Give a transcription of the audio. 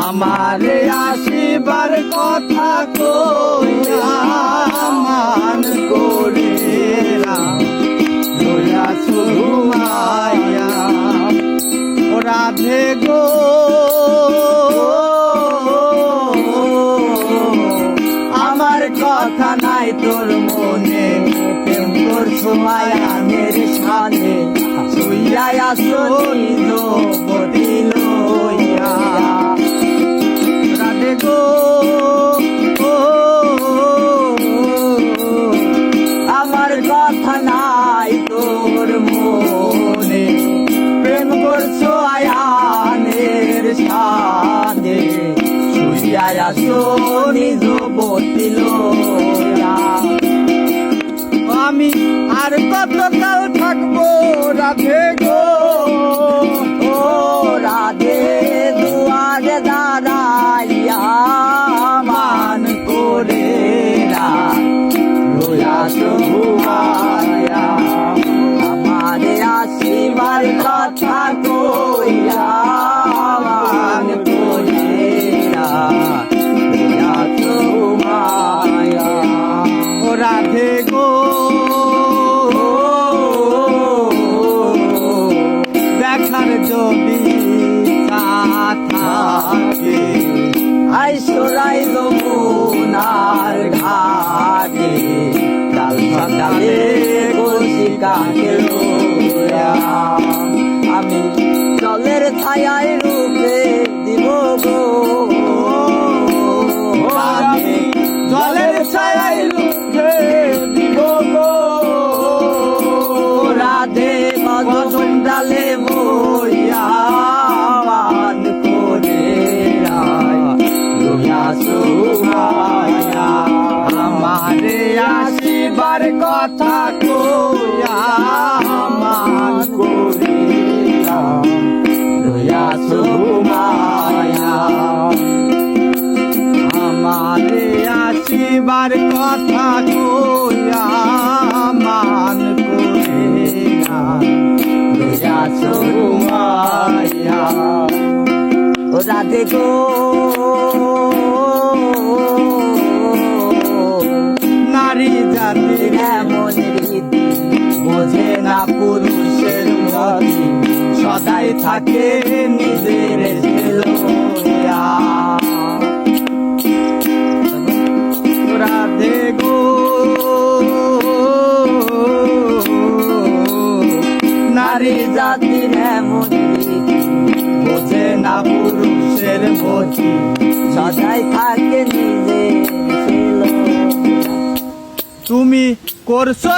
আমারে আসিবার কথা কইয়া মান করে লইয়া সুমাইয়া ও রাধে গো আমার কথা নাই তোর মনে প্রেম করছো মায়ানের সাথে শুইয়া আসো নিজ বদি লইয়া রাধে গো আমার কথা নাই তোর মনে প্রেম করছো আয়ানের সাথে শুইয়া আসো নিজ বদি লইয়া আমি আর কতকাল থাকবো রাধে গো ও রাধে দুয়ারে দাঁড়াইয়া মান করে রোয়া সুমাইয়া আমারে আসিবার কথা কইয়া মান করে রোয়া সুমাইয়া ও রাধে গো দেখার যদি থাকে আইসরাই যমুনার ঘাটে কাল সকালে কলসি কাকে লইয়া আমি জলের ছায়ায় রূপে দিব গো আমি জলের ছায়ায় রূপে দিব গো রাধে মদন ডালে বইয়া মান করে রোয়া সুমাইয়া আমারে আসিবার কথা কইয়া মান করে রোয়া সুমাইয়া আমারে আসিবার কথা কইয়া মান করে রোয়া সুমাইয়া ও রাধে গো নারী জাতির এমন রীতি বোঝে না পুরুষের মতি সদাই থাকে নিজের লইয়া রাধে গো নারী জাতির এমন রীতি বোঝে না পুরুষের মতি সদাই থাকে নিজের তুমি করছো